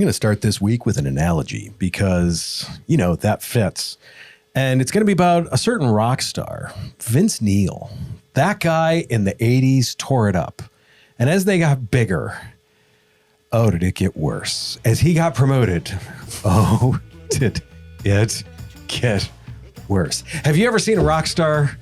going to start this week with an analogy because, that fits. And it's going to be about a certain rock star, Vince Neil. That guy in the 80s tore it up. And as they got bigger, did it get worse? As he got promoted, did it get worse? Have you ever seen a rock star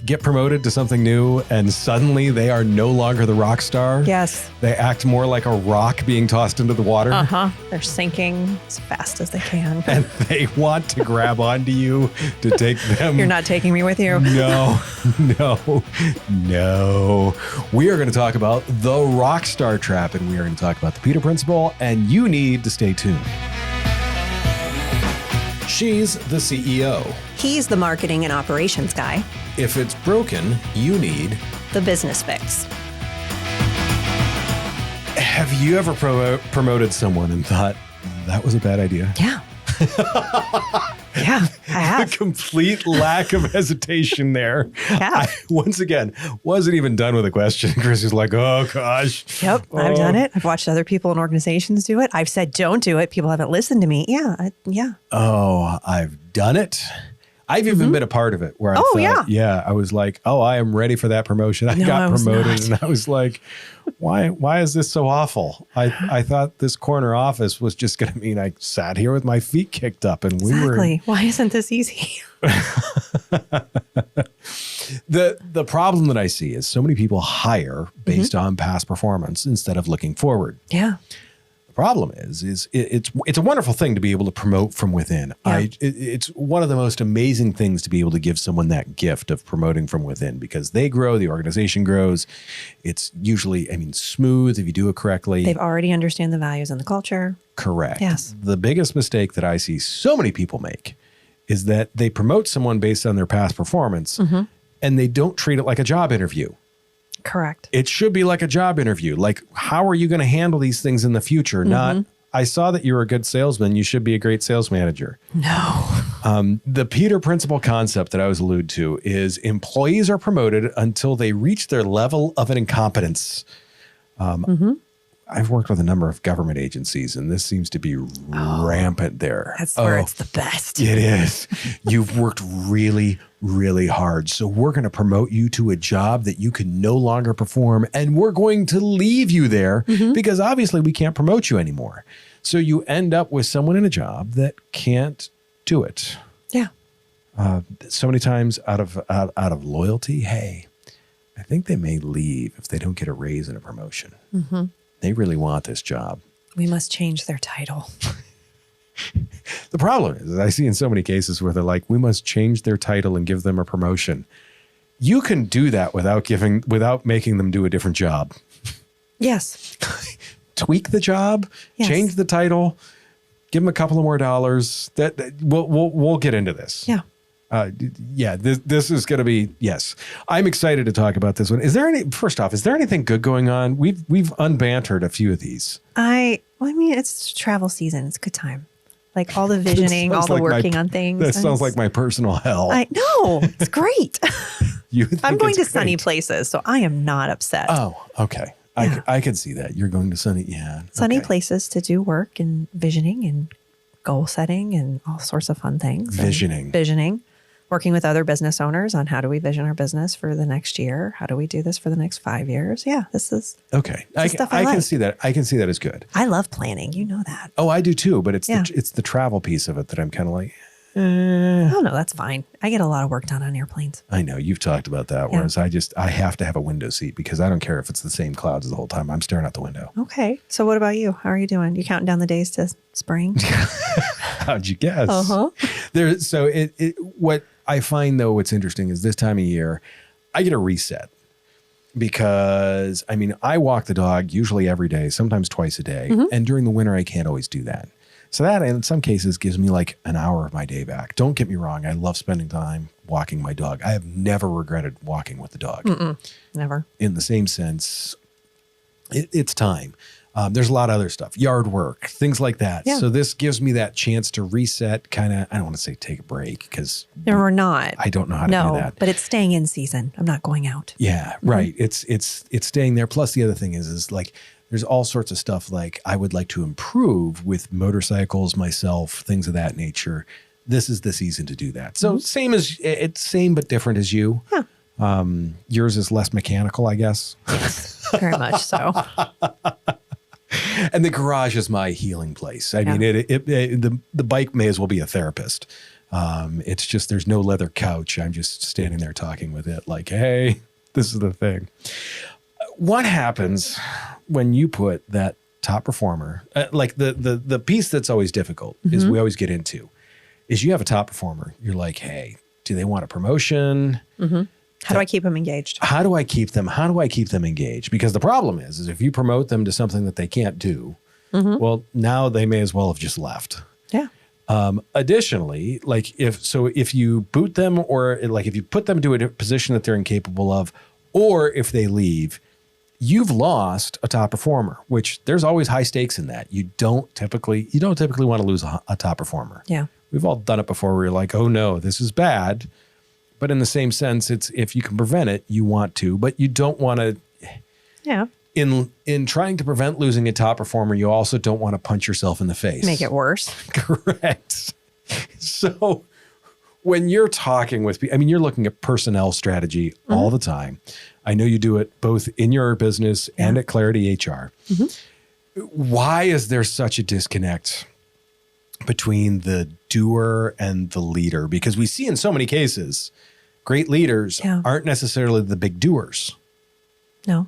get promoted to something new and suddenly they are no longer the rock star? Yes. They act more like a rock being tossed into the water. They're sinking as fast as they can. And they want to grab onto you to take them. You're not taking me with you. No. We are going to talk about the Rockstar Trap, and we are going to talk about the Peter Principle, and you need to stay tuned. She's the CEO. He's the marketing and operations guy. If it's broken, you need the business fix. Have you ever promoted someone and thought that was a bad idea? Yeah. Yeah, I have. A complete lack of hesitation there. Yeah. I, once again, wasn't even done with a question. Chris is like, oh, gosh. Yep, I've done it. I've watched other people in organizations do it. I've said, don't do it. People haven't listened to me. Yeah. Oh, I've done it. I've even been a part of it where I thought, I was like, I am ready for that promotion. I got promoted and I was like, why is this so awful? I thought this corner office was just going to mean I sat here with my feet kicked up and we were. Exactly. Why isn't this easy? The problem that I see is so many people hire based on past performance instead of looking forward. Yeah. The problem is it's a wonderful thing to be able to promote from within. Yeah. It's one of the most amazing things to be able to give someone that gift of promoting from within because they grow, the organization grows. It's usually, smooth if you do it correctly. They've already understand the values and the culture. Correct. Yes. The biggest mistake that I see so many people make is that they promote someone based on their past performance and they don't treat it like a job interview. Correct. It should be like a job interview. Like, how are you going to handle these things in the future? Not, I saw that you're a good salesman. You should be a great sales manager. No. The Peter Principle concept that I was alluded to is employees are promoted until they reach their level of an incompetence. I've worked with a number of government agencies, and this seems to be rampant there. That's where it's the best. It is. You've worked really, really hard. So we're going to promote you to a job that you can no longer perform, and we're going to leave you there because obviously we can't promote you anymore. So you end up with someone in a job that can't do it. Yeah. So many times out of loyalty, hey, I think they may leave if they don't get a raise and a promotion. They really want this job. We must change their title. The problem is I see in so many cases where they're like, we must change their title and give them a promotion. You can do that without making them do a different job. Yes. Tweak the job, change the title, give them a couple of more dollars. We'll get into this. Yeah. This is going to be, yes. I'm excited to talk about this one. First off, is there anything good going on? We've unbantered a few of these. It's travel season. It's a good time. Like all the visioning, all the working on things. That sounds like my personal hell. I know. It's great. I'm going to sunny great. places, so I am not upset. Oh, okay. Yeah. I can see that. You're going to sunny places to do work and visioning and goal setting and all sorts of fun things. Visioning. Working with other business owners on how do we vision our business for the next year? How do we do this for the next 5 years? Yeah, this is okay. Stuff I like. can see that. I can see that as good. I love planning. You know that. Oh, I do too. But it's the travel piece of it that I'm kind of like. Oh no, that's fine. I get a lot of work done on airplanes. I know you've talked about that. Whereas I have to have a window seat because I don't care if it's the same clouds the whole time. I'm staring out the window. Okay. So what about you? How are you doing? You counting down the days to spring? How'd you guess? What I find though, what's interesting is this time of year, I get a reset because I walk the dog usually every day, sometimes twice a day. And during the winter, I can't always do that. So that in some cases gives me like an hour of my day back. Don't get me wrong. I love spending time walking my dog. I have never regretted walking with the dog. Never. In the same sense, it's time. There's a lot of other stuff, yard work, things like that. Yeah. So this gives me that chance to reset, kind of, I don't want to say take a break because we're not. I don't know how to do that. But it's staying in season. I'm not going out. Yeah, right. It's staying there. Plus the other thing is like There's all sorts of stuff like I would like to improve with motorcycles, myself, things of that nature. This is the season to do that. So same but different as you. Yeah. Yours is less mechanical, I guess. Yes, very much so. And the garage is my healing place. I mean, the bike may as well be a therapist. It's just there's no leather couch. I'm just standing there talking with it like, hey, this is the thing. What happens when you put that top performer, like the piece that's always difficult is we always get into, is you have a top performer. You're like, hey, do they want a promotion? How do I keep them engaged? How do I keep them engaged? Because the problem is if you promote them to something that they can't do, well, now they may as well have just left. Yeah. Additionally, like if you boot them or like if you put them to a position that they're incapable of, or if they leave, you've lost a top performer, which there's always high stakes in that. You don't typically want to lose a top performer. Yeah. We've all done it before where you're like, oh no, this is bad. But in the same sense, it's if you can prevent it, you want to, but you don't want to. Yeah. In trying to prevent losing a top performer, you also don't want to punch yourself in the face. Make it worse. Correct. So when you're talking with people, I mean, you're looking at personnel strategy all the time. I know you do it both in your business and at Clarity HR. Why is there such a disconnect between the doer and the leader? Because we see in so many cases, great leaders aren't necessarily the big doers. No.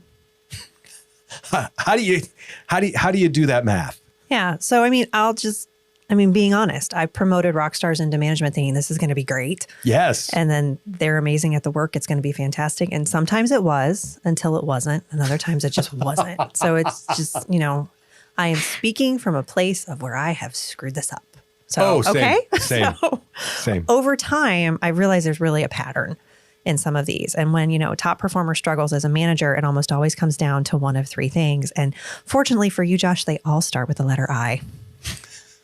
How do you do that math? Yeah. So, I mean, being honest, I promoted Rockstars into management thinking this is going to be great. Yes. And then they're amazing at the work. It's going to be fantastic. And sometimes it was until it wasn't. And other times it just wasn't. So it's just, I am speaking from a place of where I have screwed this up. So, Same. Over time, I realized there's really a pattern in some of these. And when, top performer struggles as a manager, it almost always comes down to one of three things. And fortunately for you, Josh, they all start with the letter I.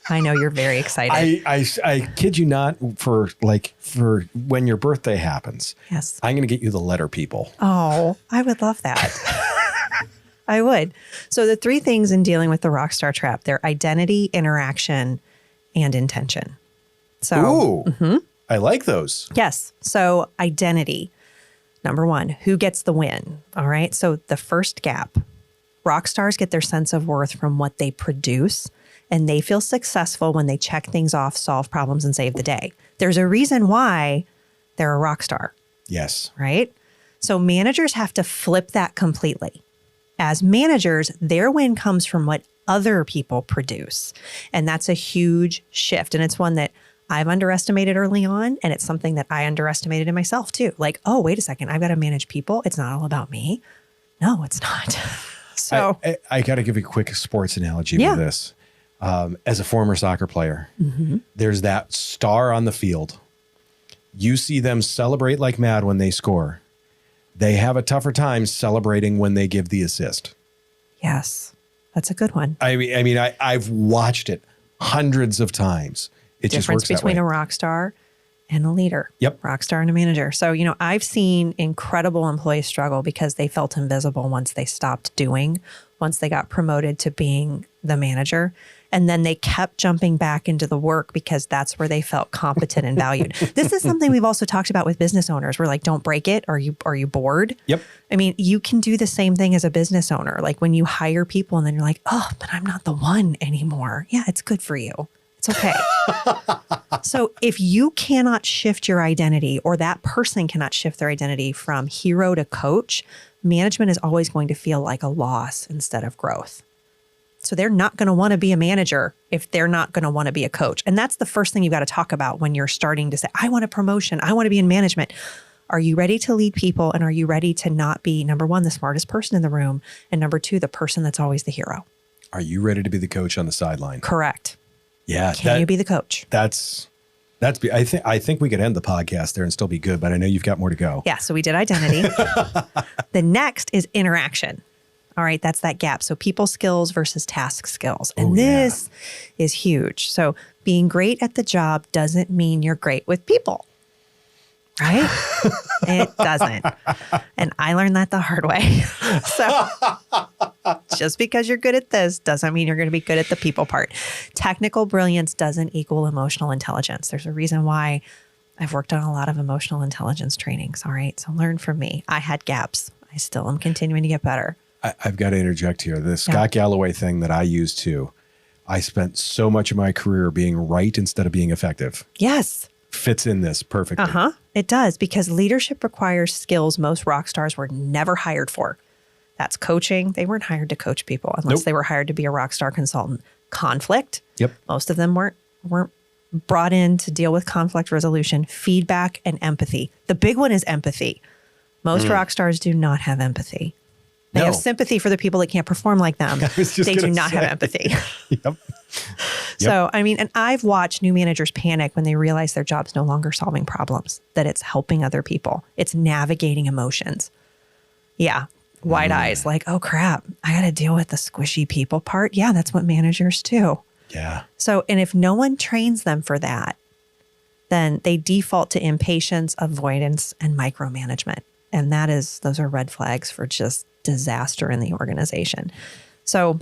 I know you're very excited. I kid you not, for when your birthday happens. Yes. I'm going to get you the letter people. Oh, I would love that. I would. So the three things in dealing with the Rockstar Trap, they're identity, interaction, and intention. So, I like those. Yes. So identity, number one, who gets the win? All right. So the first gap, rock stars get their sense of worth from what they produce, and they feel successful when they check things off, solve problems, and save the day. There's a reason why they're a rock star. Yes. Right? So managers have to flip that completely. As managers, their win comes from what other people produce. And that's a huge shift. And it's one that I've underestimated early on. And it's something that I underestimated in myself too. Like, oh, wait a second, I've got to manage people. It's not all about me. No, it's not. So I got to give you a quick sports analogy with this. As a former soccer player, there's that star on the field. You see them celebrate like mad when they score. They have a tougher time celebrating when they give the assist. Yes, that's a good one. I mean, I've watched it hundreds of times. It just works that way. Difference between a rock star and a leader. Yep. Rock star and a manager. So, I've seen incredible employees struggle because they felt invisible once they stopped doing, once they got promoted to being the manager. And then they kept jumping back into the work because that's where they felt competent and valued. This is something we've also talked about with business owners. We're like, don't break it. Are you bored? Yep. I mean, you can do the same thing as a business owner. Like when you hire people and then you're like, oh, but I'm not the one anymore. Yeah, it's good for you. It's okay. So if you cannot shift your identity, or that person cannot shift their identity from hero to coach, management is always going to feel like a loss instead of growth. So they're not going to want to be a manager if they're not going to want to be a coach. And that's the first thing you've got to talk about when you're starting to say, I want a promotion. I want to be in management. Are you ready to lead people? And are you ready to not be, number one, the smartest person in the room? And number two, the person that's always the hero? Are you ready to be the coach on the sideline? Correct. Yeah. Can you be the coach? I think we could end the podcast there and still be good, but I know you've got more to go. Yeah. So we did identity. The next is interaction. All right, that's that gap. So people skills versus task skills. And this is huge. So being great at the job doesn't mean you're great with people, right? It doesn't. And I learned that the hard way. So Just because you're good at this doesn't mean you're going to be good at the people part. Technical brilliance doesn't equal emotional intelligence. There's a reason why I've worked on a lot of emotional intelligence trainings. All right. So learn from me. I had gaps. I still am continuing to get better. I've got to interject here. The Scott Galloway thing that I use too. I spent so much of my career being right instead of being effective. Yes. Fits in this perfectly. It does, because leadership requires skills most rock stars were never hired for. That's coaching. They weren't hired to coach people unless they were hired to be a rock star consultant. Conflict. Yep. Most of them weren't brought in to deal with conflict resolution, feedback, and empathy. The big one is empathy. Most rock stars do not have empathy. They have sympathy for the people that can't perform like them. They do not have empathy. Yep. So, I mean, and I've watched new managers panic when they realize their job's no longer solving problems, that it's helping other people. It's navigating emotions. Yeah. Wide eyes, like, oh crap, I got to deal with the squishy people part. Yeah, that's what managers do. Yeah. So, and if no one trains them for that, then they default to impatience, avoidance, and micromanagement. And those are red flags for just disaster in the organization. So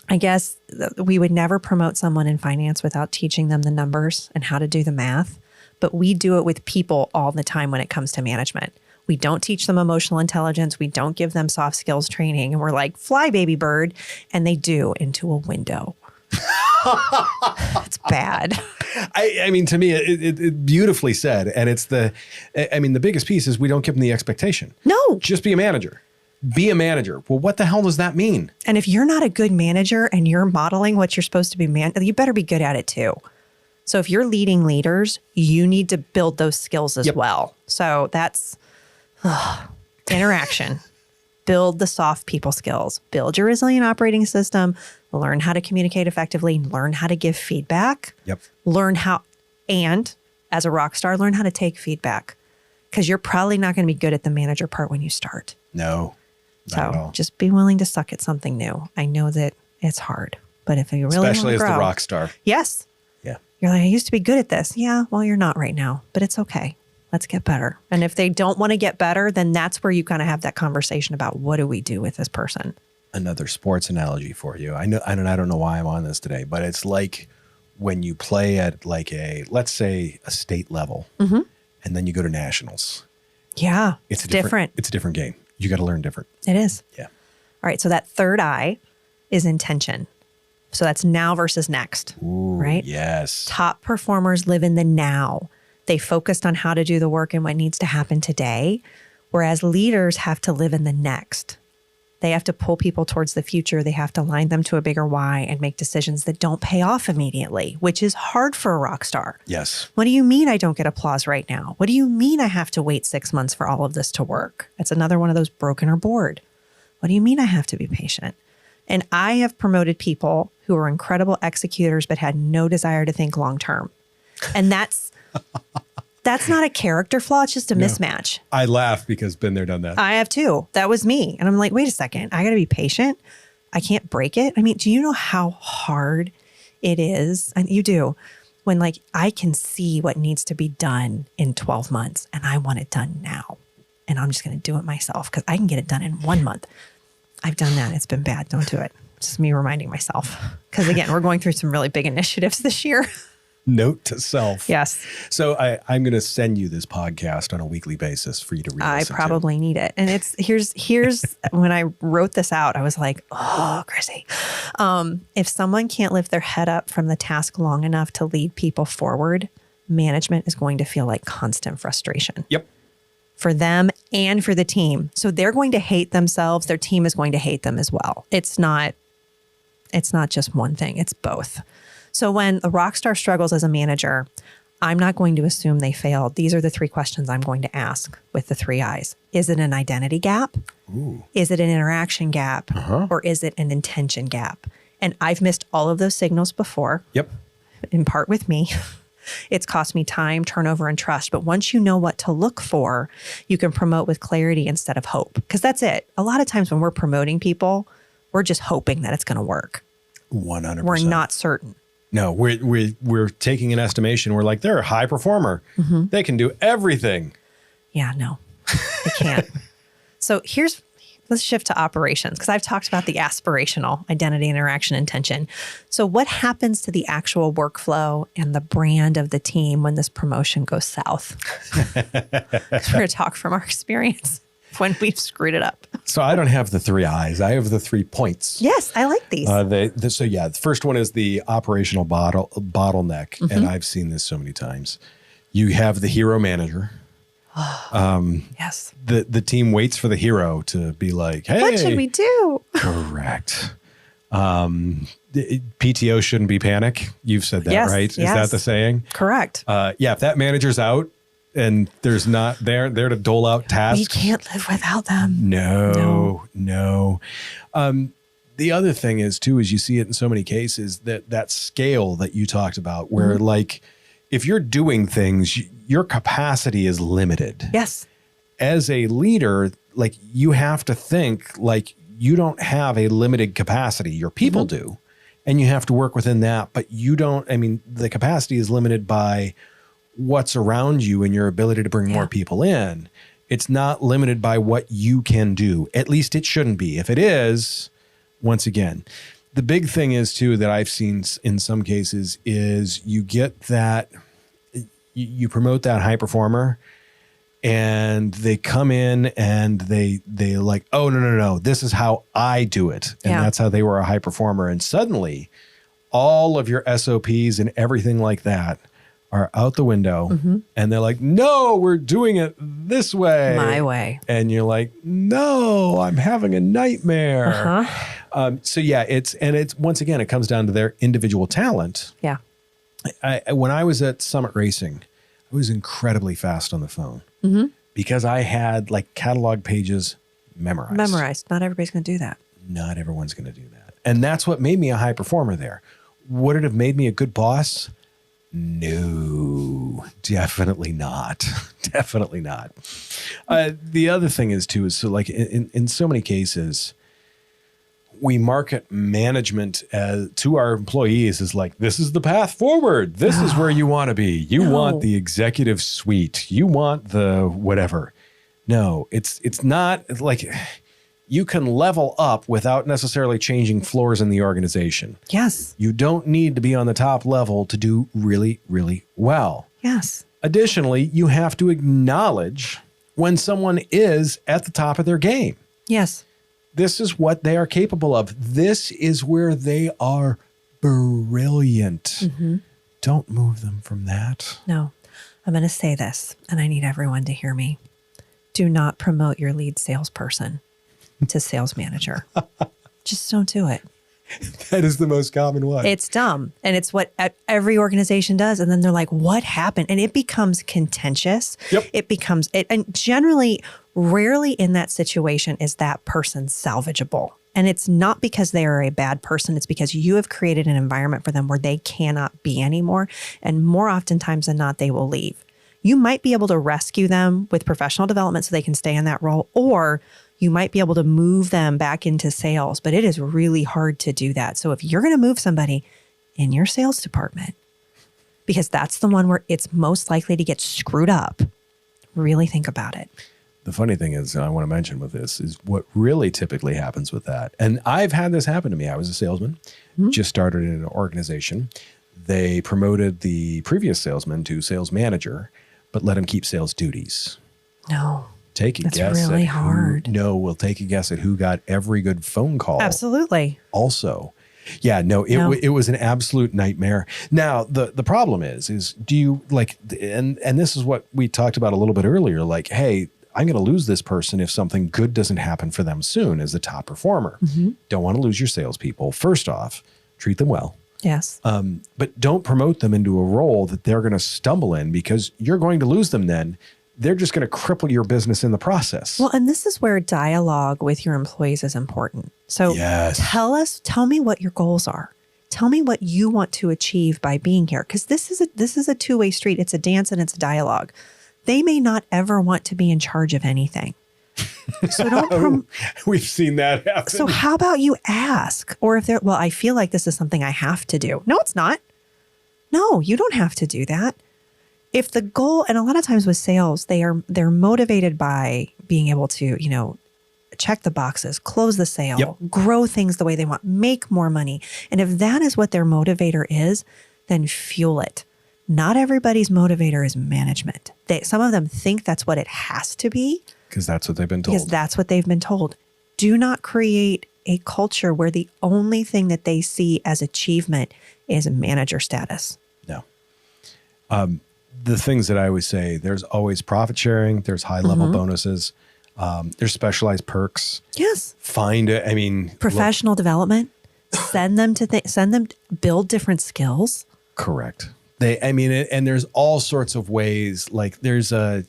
I guess we would never promote someone in finance without teaching them the numbers and how to do the math. But we do it with people all the time when it comes to management. We don't teach them emotional intelligence. We don't give them soft skills training. And we're like, fly, baby bird. And they do into a window. It's bad. I mean, to me, it beautifully said. And it's the biggest piece is we don't give them the expectation. No. Just be a manager. Be a manager. Well, what the hell does that mean? And if you're not a good manager and you're modeling what you're supposed to be, you better be good at it too. So if you're leading leaders, you need to build those skills as well. So that's interaction. Build the soft people skills. Build your resilient operating system. Learn how to communicate effectively. Learn how to give feedback. Yep. And as a rock star, learn how to take feedback, because you're probably not going to be good at the manager part when you start. No. So just be willing to suck at something new. I know that it's hard, but if you really especially want to grow, as the rock star. Yes. Yeah. You're like, I used to be good at this. Yeah. Well, you're not right now, but it's okay. Let's get better. And if they don't want to get better, then that's where you kind of have that conversation about what do we do with this person? Another sports analogy for you. I don't know why I'm on this today, but it's like when you play at like let's say a state level, and then you go to nationals. Yeah. It's different. It's a different game. You got to learn different. It is. Yeah. All right. So that third I is intention. So that's now versus next. Ooh, right? Yes. Top performers live in the now. They focused on how to do the work and what needs to happen today, whereas leaders have to live in the next. They have to pull people towards the future. They have to align them to a bigger why and make decisions that don't pay off immediately, which is hard for a rock star. Yes. What do you mean I don't get applause right now? What do you mean I have to wait 6 months for all of this to work? That's another one of those broken or bored. What do you mean I have to be patient? And I have promoted people who are incredible executors but had no desire to think long term. And that's not a character flaw. It's just a mismatch. I laugh because been there, done that. I have too. That was me. And I'm like, wait a second. I got to be patient. I can't break it. I mean, do you know how hard it is? And you do. When like I can see what needs to be done in 12 months and I want it done now. And I'm just going to do it myself because I can get it done in 1 month. I've done that. It's been bad. Don't do it. It's just me reminding myself. Because again, we're going through some really big initiatives this year. Note to self. Yes. So I'm going to send you this podcast on a weekly basis for you to read. I probably need it. And here's when I wrote this out, I was like, oh, Chrissy, if someone can't lift their head up from the task long enough to lead people forward, management is going to feel like constant frustration. Yep. For them and for the team. So they're going to hate themselves. Their team is going to hate them as well. It's not just one thing. It's both. So when a rock star struggles as a manager, I'm not going to assume they failed. These are the 3 questions I'm going to ask with the 3 I's. Is it an identity gap? Ooh. Is it an interaction gap? Or is it an intention gap? And I've missed all of those signals before. Yep. In part with me. It's cost me time, turnover, and trust. But once you know what to look for, you can promote with clarity instead of hope. Because that's it. A lot of times when we're promoting people, we're just hoping that it's going to work. 100%. We're not certain. No, we're taking an estimation. We're like, they're a high performer. They can do everything. Yeah, no, they can't. So here's Let's shift to operations because I've talked about the aspirational identity, interaction, intention. So what happens to the actual workflow and the brand of the team when this promotion goes south? We're going to talk from our experience when we've screwed it up. So I don't have the 3 I's. I have the 3 points. Yes, I like these. The first one is the operational bottleneck. And I've seen this so many times. You have the hero manager. Yes. The team waits for the hero to be like, hey. What should we do? Correct. PTO shouldn't be panic. You've said that, Yes, right? Is yes. that the saying? Correct. Yeah, if that manager's out and there's not there to dole out tasks. We can't live without them. No. The other thing is too, is you see it in so many cases that scale that you talked about where like, if you're doing things, your capacity is limited. Yes. As a leader, like you have to think like you don't have a limited capacity. Your people do, and you have to work within that. But you don't, I mean, the capacity is limited by what's around you and your ability to bring more people in. It's not limited by what you can do. At least it shouldn't be. If it is, once again, the big thing is too that I've seen in some cases is you get that, you promote that high performer and they come in and they like, oh, no, this is how I do it. And that's how they were a high performer. And suddenly all of your SOPs and everything like that are out the window. And they're like, no, we're doing it this way. My way. And you're like, no, I'm having a nightmare. So yeah, it's once again, it comes down to their individual talent. Yeah. When I was at Summit Racing, I was incredibly fast on the phone because I had like catalog pages memorized. Not everybody's going to do that. Not everyone's going to do that. And that's what made me a high performer there. Would it have made me a good boss? No, definitely not. Definitely not. The other thing is too, is so like in so many cases, we market management to our employees as like, this is the path forward. This is where you want to be. You want the executive suite. You want the whatever. No, it's not like you can level up without necessarily changing floors in the organization. Yes. You don't need to be on the top level to do really, really well. Yes. Additionally, you have to acknowledge when someone is at the top of their game. Yes. This is what they are capable of. This is where they are brilliant. Don't move them from that. No, I'm going to say this, and I need everyone to hear me. Do not promote your lead salesperson to sales manager. Just don't do it. That is the most common one. It's dumb. And it's what every organization does. And then they're like, what happened? And it becomes contentious. Yep. It becomes, and generally, rarely in that situation is that person salvageable. And it's not because they are a bad person. It's because you have created an environment for them where they cannot be anymore. And more oftentimes than not, they will leave. You might be able to rescue them with professional development so they can stay in that role, or you might be able to move them back into sales, but it is really hard to do that. So if you're going to move somebody in your sales department, because that's the one where it's most likely to get screwed up, really think about it. The funny thing is, I want to mention with this, is what really typically happens with that. And I've had this happen to me. I was a salesman, just started in an organization. They promoted the previous salesman to sales manager, but let him keep sales duties. No. Take a That's guess. really hard. We'll take a guess at who got every good phone call. Absolutely. Also. Yeah, it was an absolute nightmare. Now, the problem is do you like, and this is what we talked about a little bit earlier, like, hey, I'm going to lose this person if something good doesn't happen for them soon as the top performer. Don't want to lose your salespeople. First off, treat them well. Yes. But don't promote them into a role that they're going to stumble in because you're going to lose them then. They're just going to cripple your business in the process. Well, and this is where dialogue with your employees is important. So tell me what your goals are. Tell me what you want to achieve by being here. Because this is a two-way street. It's a dance and it's a dialogue. They may not ever want to be in charge of anything. So don't. We've seen that happen. So how about you ask? Or if they're, well, I feel like this is something I have to do. No, it's not. No, you don't have to do that. If the goal, and a lot of times with sales, they're motivated by being able to, check the boxes, close the sale, Yep. grow things the way they want, make more money. And if that is what their motivator is, then fuel it. Not everybody's motivator is management. Some of them think that's what it has to be. Because that's what they've been told. Because that's what they've been told. Do not create a culture where the only thing that they see as achievement is manager status. No. The things that I always say, there's always profit sharing. There's high level bonuses. There's specialized perks. Yes. Professional development. Send them to build different skills. Correct. And there's all sorts of ways. Like there's a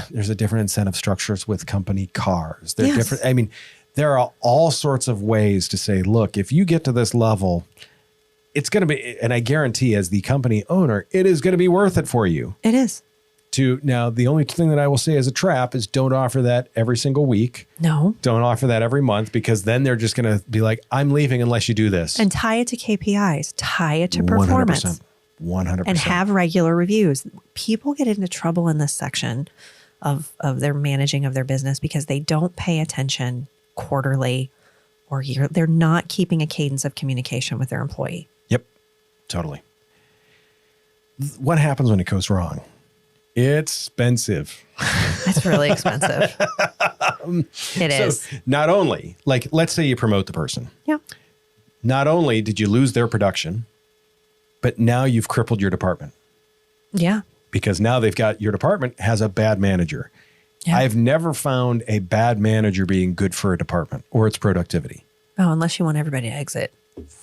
different incentive structures with company cars. They're different. There are all sorts of ways to say, look, if you get to this level, it's going to be, and I guarantee as the company owner, it is going to be worth it for you. It is. Now, the only thing that I will say as a trap is don't offer that every single week. No. Don't offer that every month, because then they're just going to be like, I'm leaving unless you do this. And tie it to KPIs, tie it to performance. 100%. And have regular reviews. People get into trouble in this section of their managing of their business because they don't pay attention quarterly or year. They're not keeping a cadence of communication with their employee. Yep, totally. What happens when it goes wrong? It's expensive. It's really expensive. It is. So not only, like, let's say you promote the person. Yeah. Not only did you lose their production, but now you've crippled your department. Yeah. Because now your department has a bad manager. Yeah. I've never found a bad manager being good for a department or its productivity. Oh, unless you want everybody to exit.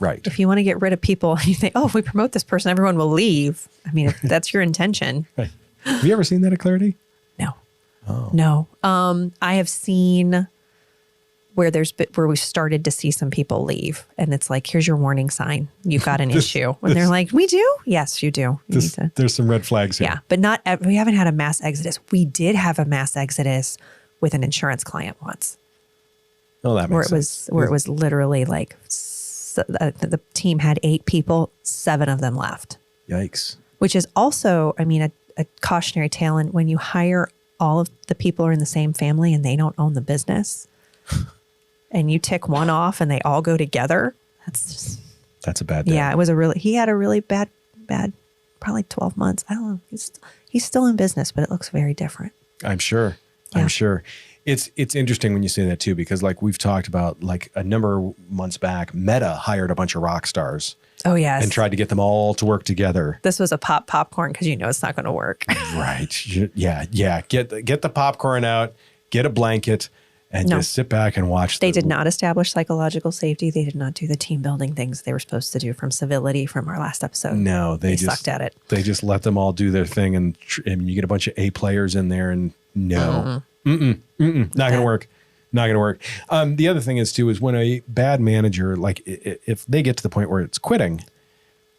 Right. If you want to get rid of people and you think, oh, if we promote this person, everyone will leave. I mean, if that's your intention. Right. Have you ever seen that at Clarity? No. Oh. No. I have seen where we started to see some people leave, and it's like, here's your warning sign. You've got an issue. And they're like, we do? Yes, you do. There's some red flags here. Yeah, but we haven't had a mass exodus. We did have a mass exodus with an insurance client once. Oh, that makes sense. Where it was literally like the team had 8 people, 7 of them left. Yikes. Which is also, a cautionary tale. And when you hire all of the people who are in the same family and they don't own the business, and you tick one off and they all go together, that's a bad day. Yeah, he had a really bad, probably 12 months. I don't know. He's still in business, but it looks very different. I'm sure. Yeah. I'm sure. It's interesting when you say that too, because like we've talked about, like a number of months back, Meta hired a bunch of rock stars. Oh, yes. And tried to get them all to work together. This was a popcorn because it's not going to work. Right. Yeah. Get the popcorn out, get a blanket, and just sit back and watch. They did not establish psychological safety. They did not do the team building things they were supposed to do from civility from our last episode. No, they just sucked at it. They just let them all do their thing, and you get a bunch of A players in there, and not going to work. Not going to work. The other thing is when a bad manager, like if they get to the point where it's quitting,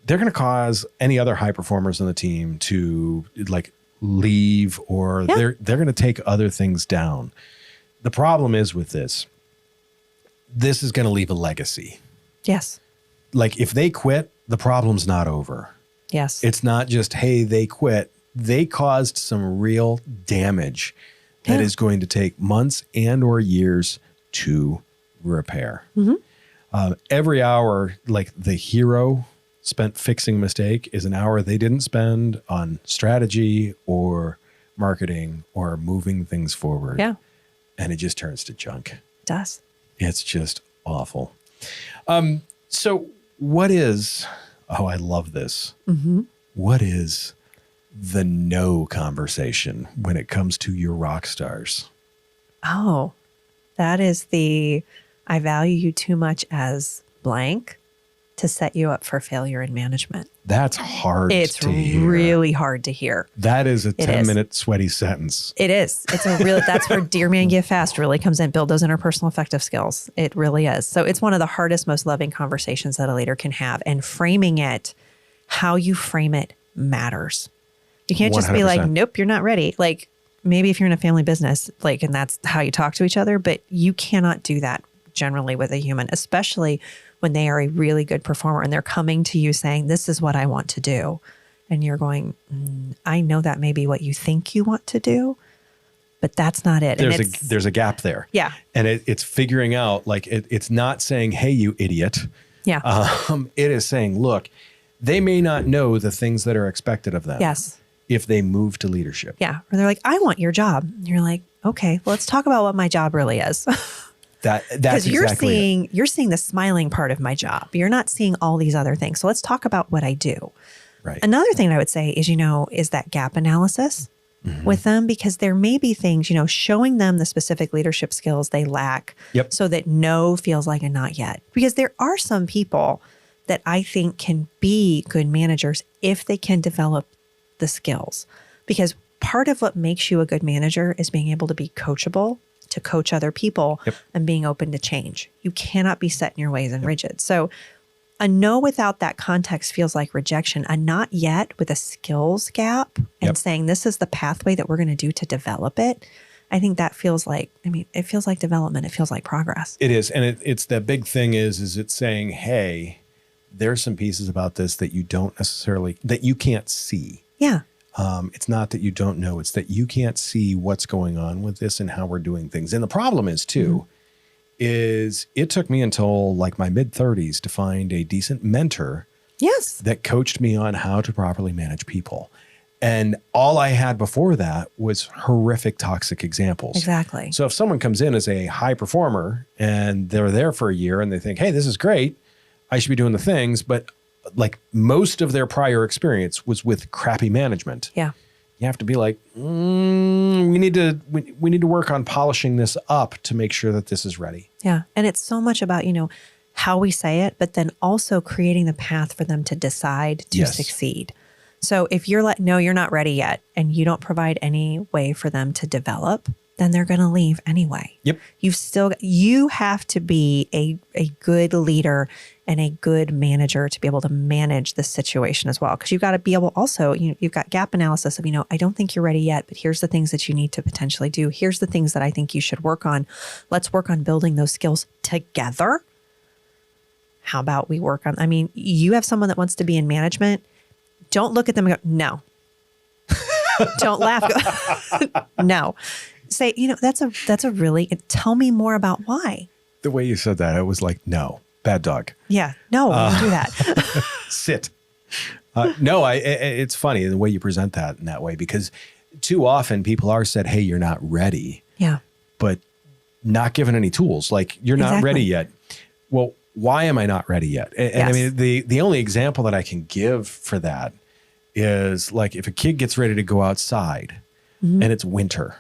they're going to cause any other high performers on the team to like leave, or they're going to take other things down. The problem is with this is going to leave a legacy. Yes. Like if they quit, the problem's not over. Yes. It's not just, hey, they quit. They caused some real damage that is going to take months and or years to repair. Mm-hmm. Every hour, like the hero spent fixing a mistake, is an hour they didn't spend on strategy or marketing or moving things forward. Yeah. And it just turns to junk. It does. It's just awful. So what is, I love this. Mm-hmm. What is the no conversation when it comes to your rock stars? Oh, that is I value you too much as blank to set you up for failure in management. That's hard to hear. It's really hard to hear. That is a 10-minute sweaty sentence. It is. That's where Dear Man Give Fast really comes in. Build those interpersonal effective skills. It really is. So it's one of the hardest, most loving conversations that a leader can have. And framing it, how you frame it matters. You can't just 100%. Be like, nope, you're not ready. Like maybe if you're in a family business, like, and that's how you talk to each other, but you cannot do that generally with a human, especially when they are a really good performer and they're coming to you saying, this is what I want to do. And you're going, I know that may be what you think you want to do, but that's not it. There's a gap there. Yeah. And it's figuring out, like, it's not saying, hey, you idiot. Yeah. It is saying, look, they may not know the things that are expected of them. Yes. If they move to leadership. Yeah. Or they're like, I want your job. And you're like, okay, well, let's talk about what my job really is. That's Because exactly you're seeing the smiling part of my job. You're not seeing all these other things. So let's talk about what I do. Right. Another thing I would say is, is that gap analysis with them, because there may be things, showing them the specific leadership skills they lack so that no feels like a not yet. Because there are some people that I think can be good managers if they can develop the skills. Because part of what makes you a good manager is being able to be coachable, to coach other people, and being open to change. You cannot be set in your ways and rigid. So a no without that context feels like rejection. A not yet with a skills gap and saying this is the pathway that we're going to do to develop it. I think that feels like, it feels like development. It feels like progress. It is. And it's the big thing is it's saying, hey, there's some pieces about this that you don't necessarily, that you can't see. Yeah. It's not that you don't know, it's that you can't see what's going on with this and how we're doing things. And the problem is too, is it took me until like my mid-30s to find a decent mentor that coached me on how to properly manage people. And all I had before that was horrific toxic examples. Exactly. So if someone comes in as a high performer and they're there for a year and they think, hey, this is great, I should be doing the things, but like most of their prior experience was with crappy management. Yeah. You have to be like, we need to work on polishing this up to make sure that this is ready. Yeah. And it's so much about, how we say it, but then also creating the path for them to decide to succeed. So if you're no, you're not ready yet, and you don't provide any way for them to develop, then they're going to leave anyway. Yep. You have to be a good leader and a good manager to be able to manage this situation as well. Because you've got to be able also, you've got gap analysis of, I don't think you're ready yet, but here's the things that you need to potentially do. Here's the things that I think you should work on. Let's work on building those skills together. How about we work on, you have someone that wants to be in management. Don't look at them and go, no. Don't laugh. No. Say, that's a really, tell me more about why. The way you said that, I was like, no, bad dog. Yeah, no, don't do that. Sit. It's funny the way you present that in that way, because too often people are said, hey, you're not ready. Yeah. But not given any tools. Like, you're not ready yet. Well, why am I not ready yet? And the only example that I can give for that is like if a kid gets ready to go outside and it's winter.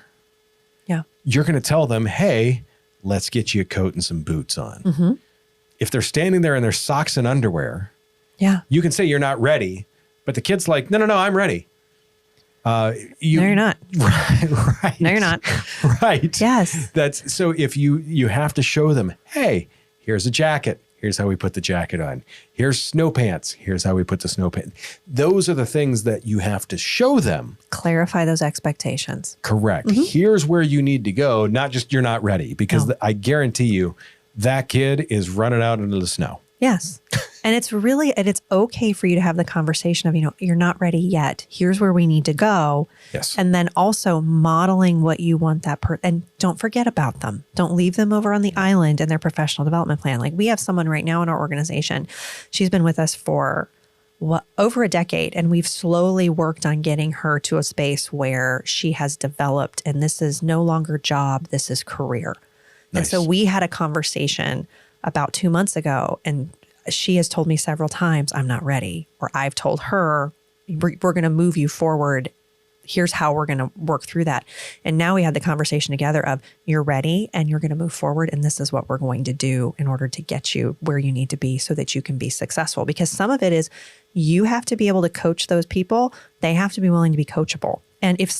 Yeah. You're going to tell them, hey, let's get you a coat and some boots on. If they're standing there in their socks and underwear, you can say you're not ready, but the kid's like, no, I'm ready. No, you're not. Right. No, you're not. Right. Yes. That's so if you have to show them, hey, here's a jacket. Here's how we put the jacket on. Here's snow pants. Here's how we put the snow pants. Those are the things that you have to show them. Clarify those expectations. Correct. Here's where you need to go, not just you're not ready, because I guarantee you that kid is running out into the snow. Yes. And it's okay for you to have the conversation of, you're not ready yet. Here's where we need to go. Yes. And then also modeling what you want that person, and don't forget about them. Don't leave them over on the island in their professional development plan. Like we have someone right now in our organization. She's been with us for over a decade, and we've slowly worked on getting her to a space where she has developed, and this is no longer job, this is career. Nice. And so we had a conversation about 2 months ago, and she has told me several times, I'm not ready. Or I've told her, we're going to move you forward. Here's how we're going to work through that. And now we had the conversation together of you're ready and you're going to move forward. And this is what we're going to do in order to get you where you need to be so that you can be successful. Because some of it is you have to be able to coach those people. They have to be willing to be coachable. And if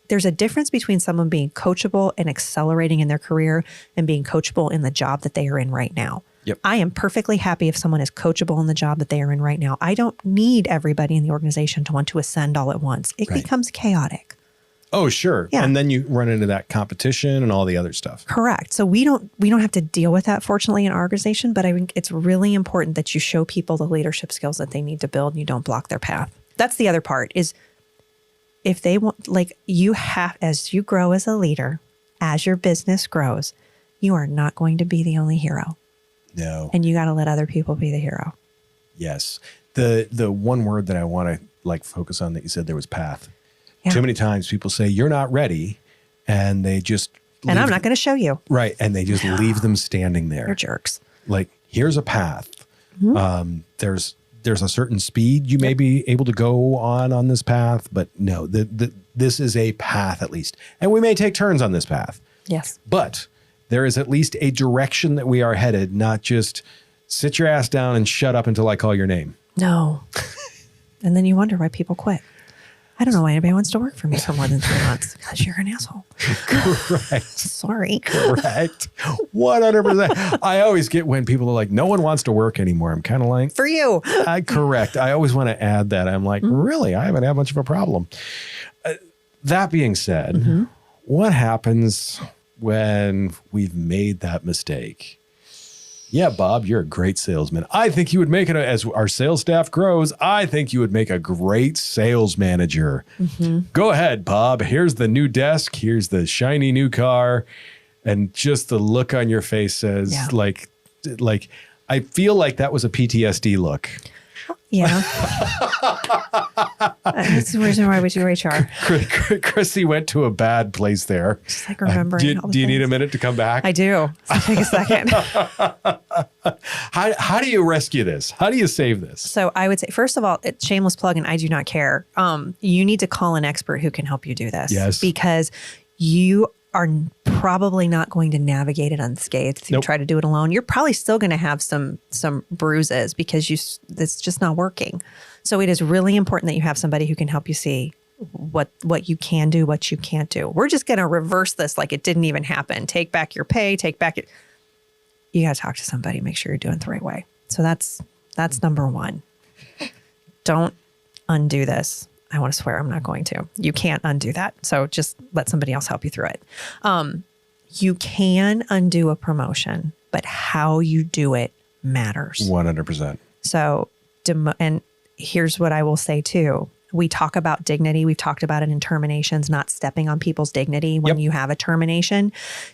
there's a difference between someone being coachable and accelerating in their career and being coachable in the job that they are in right now. Yep. I am perfectly happy if someone is coachable in the job that they are in right now. I don't need everybody in the organization to want to ascend all at once. It becomes chaotic. Oh, sure. Yeah. And then you run into that competition and all the other stuff. Correct. So we don't have to deal with that, fortunately, in our organization, but I think it's really important that you show people the leadership skills that they need to build and you don't block their path. That's the other part is if they want, like you have, as you grow as a leader, as your business grows, you are not going to be the only hero. No. And you got to let other people be the hero. Yes. The one word that I want to like focus on that you said there was path. Yeah. Too many times people say you're not ready and they just and I'm not going to show you. Right. And they just leave them standing there. You're jerks. Like, here's a path. Mm-hmm. There's a certain speed you may be able to go on this path, but no, this is a path at least. And we may take turns on this path. Yes. But there is at least a direction that we are headed, not just sit your ass down and shut up until I call your name. No. And then you wonder why people quit. I don't know why anybody wants to work for me for more than 3 months. Because you're an asshole. Correct. Sorry. Correct. 100%. I always get when people are like, no one wants to work anymore. I'm kind of like, for you. Correct. I always want to add that. I'm like, really? I haven't had much of a problem. That being said, what happens when we've made that mistake? Yeah, Bob, you're a great salesman. I think you would make it, as our sales staff grows, I think you would make a great sales manager. Go ahead, Bob. Here's the new desk. Here's the shiny new car. And just the look on your face says, like, I feel like that was a PTSD look. Yeah. That's the reason why we do HR. Chrissy went to a bad place there. Just like remembering all the do you things. need a minute to come back? I do. So take a second. How do you rescue this? How do you save this? So I would say, first of all, shameless plug, and I do not care. You need to call an expert who can help you do this. Yes. Because you are probably not going to navigate it unscathed if you try to do it alone. You're probably still going to have some bruises because it's just not working. So it is really important that you have somebody who can help you see what you can do, what you can't do. We're just going to reverse this like it didn't even happen. Take back your pay, take back it. You got to talk to somebody, make sure you're doing it the right way. So that's number one. Don't undo this. I want to swear I'm not going to. You can't undo that. So just let somebody else help you through it. You can undo a promotion, but how you do it matters. 100%. So, and here's what I will say too. We talk about dignity. We've talked about it in terminations, not stepping on people's dignity when you have a termination.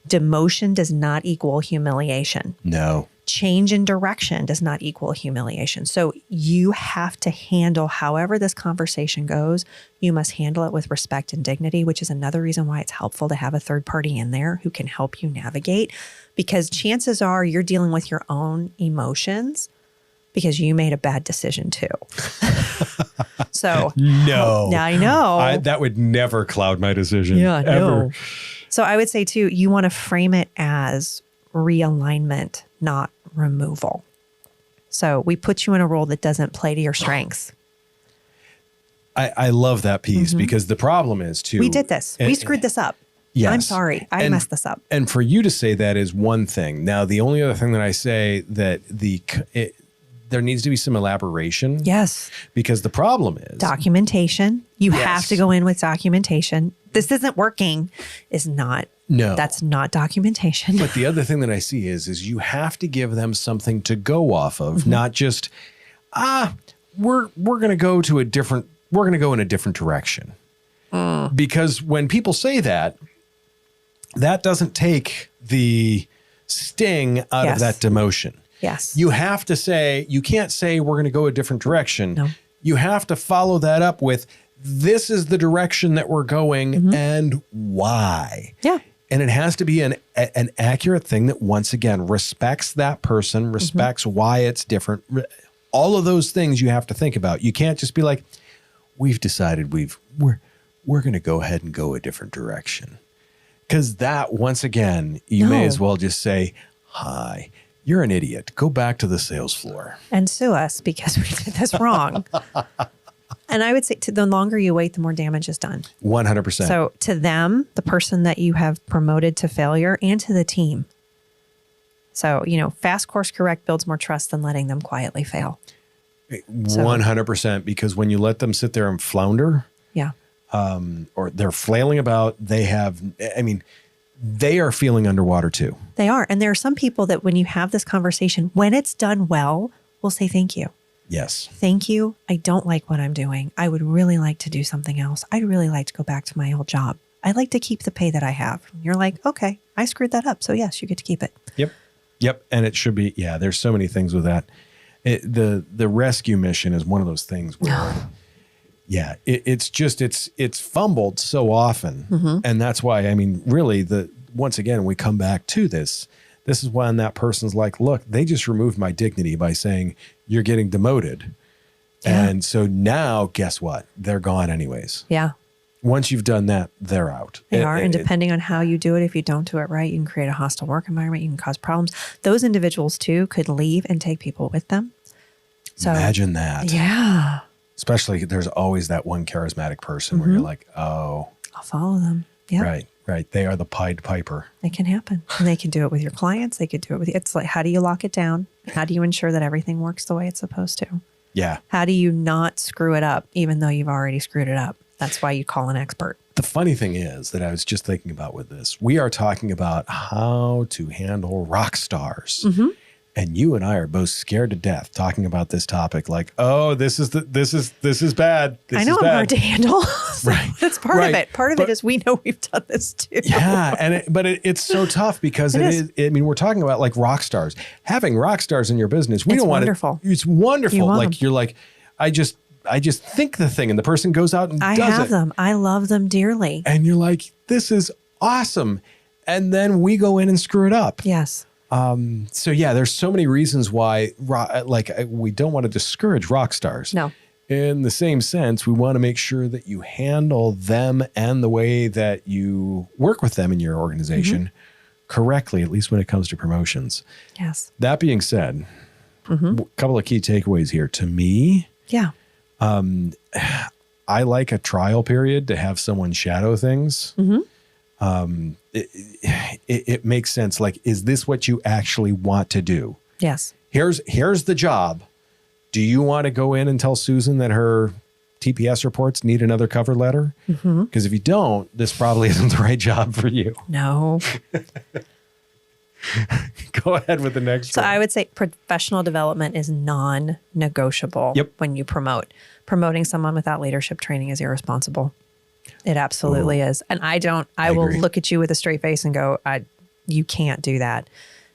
Demotion does not equal humiliation. No. Change in direction does not equal humiliation. So you have to handle, however this conversation goes, you must handle it with respect and dignity, which is another reason why it's helpful to have a third party in there who can help you navigate, because chances are you're dealing with your own emotions because you made a bad decision too. So no, I know that would never cloud my decision. Yeah, ever. no. So I would say too, you want to frame it as realignment, not removal. So we put you in a role that doesn't play to your strengths. I love that piece because the problem is too. We did this. We screwed this up. Yes. I'm sorry. I messed this up. And for you to say that is one thing. Now, the only other thing that I say that there needs to be some elaboration. Yes. Because the problem is documentation. You have to go in with documentation. This isn't working is not. No. That's not documentation. But the other thing that I see is you have to give them something to go off of, not just, we're going to go in a different direction. Because when people say that doesn't take the sting out of that demotion. Yes. You have to say, you can't say we're going to go a different direction. No. You have to follow that up with, this is the direction that we're going and why. Yeah. And it has to be an accurate thing that, once again, respects that person, respects why it's different. All of those things you have to think about. You can't just be like, we've decided we're going to go ahead and go a different direction. Because that, once again, you may as well just say, hi, you're an idiot. Go back to the sales floor. And sue us because we did this wrong. And I would say the longer you wait, the more damage is done. 100%. So to them, the person that you have promoted to failure, and to the team. So, fast course correct builds more trust than letting them quietly fail. 100%. Because when you let them sit there and flounder, or they're flailing about, they are feeling underwater too. They are. And there are some people that when you have this conversation, when it's done well, will say thank you. Yes. Thank you. I don't like what I'm doing. I would really like to do something else. I'd really like to go back to my old job. I'd like to keep the pay that I have. And you're like, okay, I screwed that up. So yes, you get to keep it. Yep. And it should be, there's so many things with that. The rescue mission is one of those things where, it's fumbled so often. And that's why, I mean, really once again, we come back to this. This is when that person's like, look, they just removed my dignity by saying you're getting demoted. Yeah. And so now guess what? They're gone anyways. Yeah. Once you've done that, they're out. They are. And depending on how you do it, if you don't do it right, you can create a hostile work environment. You can cause problems. Those individuals too could leave and take people with them. So imagine that. Yeah. Especially there's always that one charismatic person where you're like, oh, I'll follow them. Yeah. Right. They are the Pied Piper. It can happen. And they can do it with your clients. They could do it with you. It's like, how do you lock it down? How do you ensure that everything works the way it's supposed to? Yeah. How do you not screw it up, even though you've already screwed it up? That's why you call an expert. The funny thing is that I was just thinking about with this, we are talking about how to handle rock stars. And you and I are both scared to death talking about this topic. Like, oh, this is bad. I know I'm hard to handle. Right. That's part of it. Part of it is we know we've done this too. Yeah. It's so tough because it is. I mean, we're talking about like rock stars. Having rock stars in your business, it's wonderful. It's wonderful. Like you're like, I just think the thing and the person goes out and does it. I have them. I love them dearly. And you're like, this is awesome. And then we go in and screw it up. Yes. So yeah, there's so many reasons why, we don't want to discourage rock stars. No. In the same sense, we want to make sure that you handle them and the way that you work with them in your organization correctly, at least when it comes to promotions. Yes. That being said, a couple of key takeaways here. To me, I like a trial period to have someone shadow things. It makes sense. Like, is this what you actually want to do? Yes. Here's the job. Do you want to go in and tell Susan that her TPS reports need another cover letter? Because if you don't, this probably isn't the right job for you. No. Go ahead with the next one. So I would say professional development is non-negotiable when you promote. Promoting someone without leadership training is irresponsible. It absolutely is. And I will look at you with a straight face and go, you can't do that.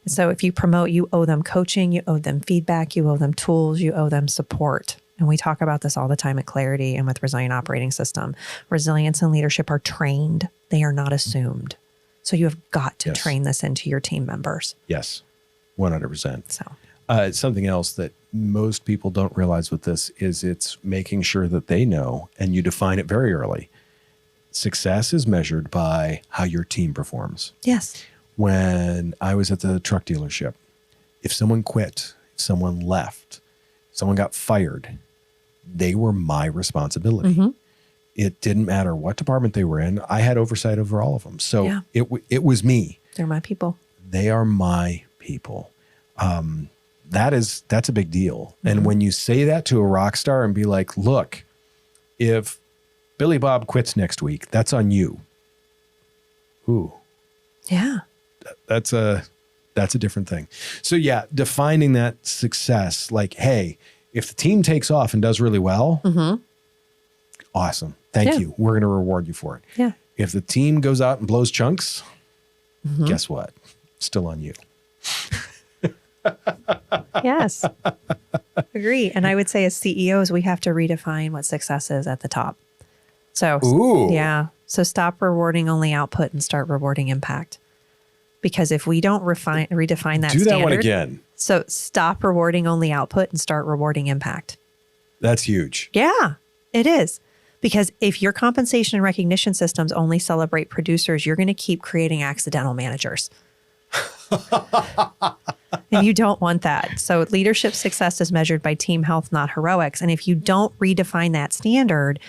So if you promote, you owe them coaching, you owe them feedback, you owe them tools, you owe them support. And we talk about this all the time at Clarity and with Resilient Operating System. Resilience and leadership are trained. They are not assumed. So you have got to train this into your team members. Yes, 100%. So something else that most people don't realize with this is it's making sure that they know, and you define it very early. Success is measured by how your team performs. Yes. When I was at the truck dealership, if someone quit, if someone left, someone got fired, they were my responsibility. It didn't matter what department they were in. I had oversight over all of them. So it was me. They're my people. They are my people. That's a big deal. And when you say that to a rock star and be like, look, if Billy Bob quits next week, that's on you. Ooh. Yeah. That's a different thing. So yeah, defining that success, like, hey, if the team takes off and does really well, awesome. Thank you. We're going to reward you for it. Yeah. If the team goes out and blows chunks, guess what? Still on you. Yes. Agree. And I would say as CEOs, we have to redefine what success is at the top. So, So stop rewarding only output and start rewarding impact. Because if we don't redefine that do that standard, one again. So stop rewarding only output and start rewarding impact. That's huge. Yeah, it is. Because if your compensation and recognition systems only celebrate producers, you're going to keep creating accidental managers. And you don't want that. So leadership success is measured by team health, not heroics. And if you don't redefine that standard,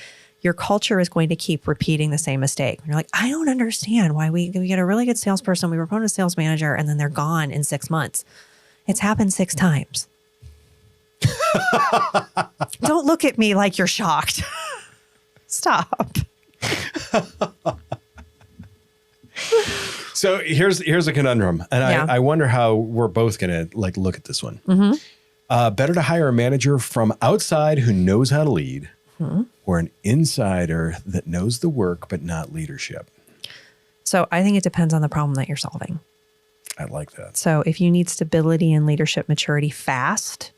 your culture is going to keep repeating the same mistake. You're like, I don't understand why we get a really good salesperson, we promote a sales manager, and then they're gone in 6 months. It's happened 6 times. Don't look at me like you're shocked. Stop. So here's a conundrum. And I wonder how we're both going to look at this one. Better to hire a manager from outside who knows how to lead or an insider that knows the work but not leadership. So I think it depends on the problem that you're solving. I like that. So if you need stability and leadership maturity fast,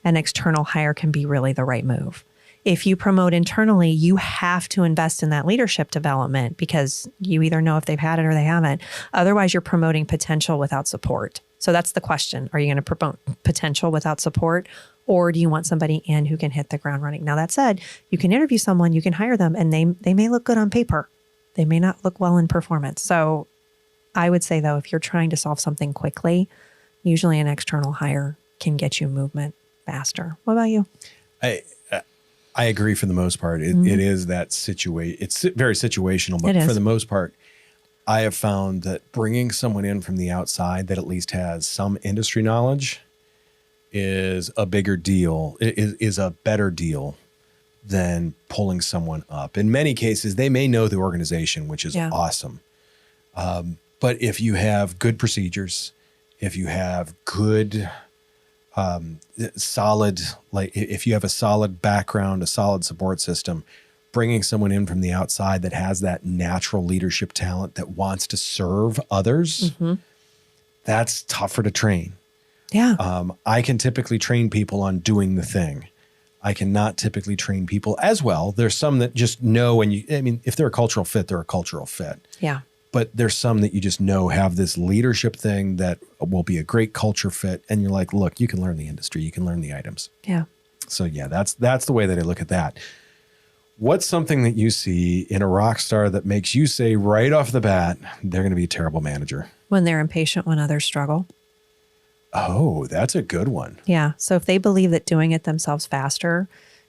an external hire can be really the right move. If you promote internally, you have to invest in that leadership development because you either know if they've had it or they haven't. Otherwise, you're promoting potential without support. So that's the question. Are you going to promote potential without support? Or do you want somebody in who can hit the ground running? Now, that said, you can interview someone, you can hire them, and they may look good on paper. They may not look well in performance. So I would say, though, if you're trying to solve something quickly, usually an external hire can get you movement faster. What about you? I agree for the most part. It is that situation. It's very situational, but for the most part, I have found that bringing someone in from the outside that at least has some industry knowledge is a bigger deal, is a better deal than pulling someone up. In many cases, they may know the organization, which is awesome. But if you have good procedures, if you have good solid, like if you have a solid background, a solid support system, bringing someone in from the outside that has that natural leadership talent that wants to serve others, that's tougher to train. Yeah. I can typically train people on doing the thing. I cannot typically train people as well. There's some that just know, and if they're a cultural fit, they're a cultural fit. Yeah. But there's some that you just know have this leadership thing that will be a great culture fit. And you're like, look, you can learn the industry. You can learn the items. Yeah. So yeah, that's the way that I look at that. What's something that you see in a rock star that makes you say right off the bat, they're going to be a terrible manager? When they're impatient when others struggle. Oh, that's a good one. Yeah. So if they believe that doing it themselves faster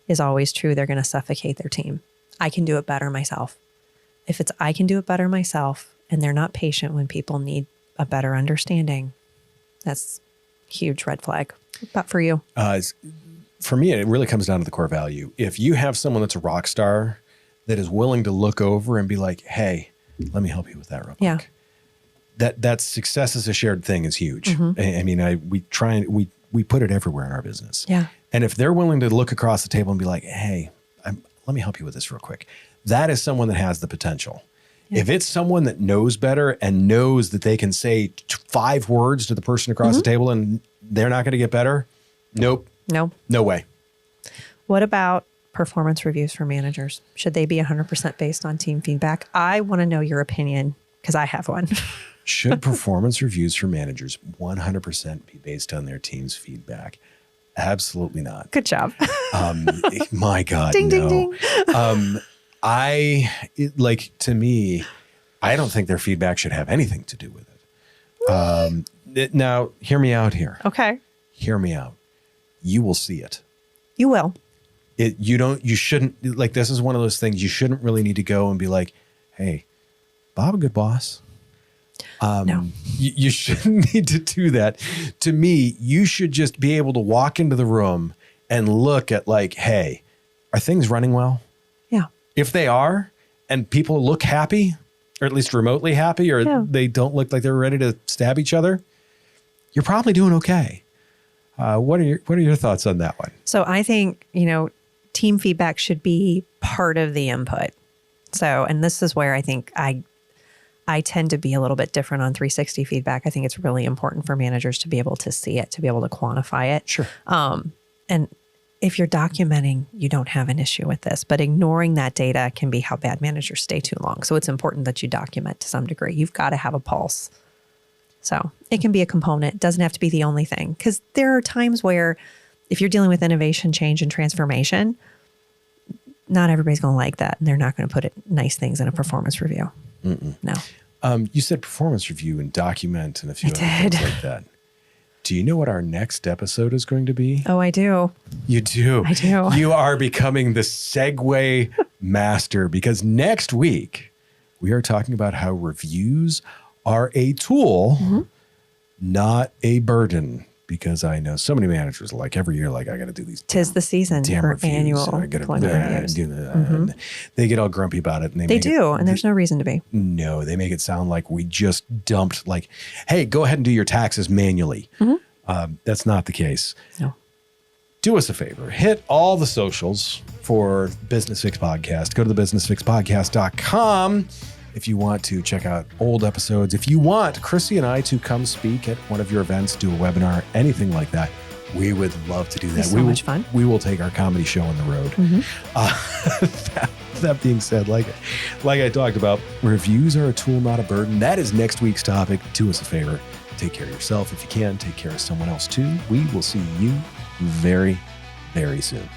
is always true, they're going to suffocate their team. I can do it better myself. If it's I can do it better myself and they're not patient when people need a better understanding, that's a huge red flag. What about for you? For me, it really comes down to the core value. If you have someone that's a rock star that is willing to look over and be like, hey, let me help you with that real quick. That success as a shared thing is huge. We put it everywhere in our business. Yeah. And if they're willing to look across the table and be like, hey, let me help you with this real quick. That is someone that has the potential. Yeah. If it's someone that knows better and knows that they can say 5 words to the person across the table and they're not going to get better, nope. No way. What about performance reviews for managers? Should they be 100% based on team feedback? I want to know your opinion because I have one. Should performance reviews for managers 100% be based on their team's feedback? Absolutely not. Good job. My God, ding, no. Ding, ding. To me, I don't think their feedback should have anything to do with it. Now, hear me out here. Okay. Hear me out. You will see it. You will. You shouldn't, this is one of those things you shouldn't really need to go and be like, hey, Bob, a good boss. No. You shouldn't need to do that. To me, you should just be able to walk into the room and look at hey, are things running well? Yeah. If they are, and people look happy, or at least remotely happy, or they don't look like they're ready to stab each other, you're probably doing okay. What are your thoughts on that one? So I think, team feedback should be part of the input. So, and this is where I think I tend to be a little bit different on 360 feedback. I think it's really important for managers to be able to see it, to be able to quantify it. Sure. And if you're documenting, you don't have an issue with this, but ignoring that data can be how bad managers stay too long. So it's important that you document to some degree. You've got to have a pulse. So it can be a component. It doesn't have to be the only thing. Because there are times where if you're dealing with innovation, change, and transformation, not everybody's going to like that. And they're not going to put nice things in a performance review. No. You said performance review and document and a few other things like that. Do you know what our next episode is going to be? Oh, I do. You do? I do. You are becoming the segue master because next week we are talking about how reviews are a tool, not a burden. Because I know so many managers every year, I got to do these. Tis the season damn for reviews, annual reviews. And they get all grumpy about it. And they do, and there's no reason to be. No, they make it sound like we just dumped. Hey, go ahead and do your taxes manually. That's not the case. No. do us a favor. Hit all the socials for Business Fix Podcast. Go to the businessfixpodcast.com if you want to check out old episodes. If you want Chrissy and I to come speak at one of your events, do a webinar, anything like that, we would love to do that. It's so much fun. We will take our comedy show on the road. That being said, like I talked about, reviews are a tool, not a burden. That is next week's topic. Do us a favor. Take care of yourself if you can. Take care of someone else too. We will see you very, very soon.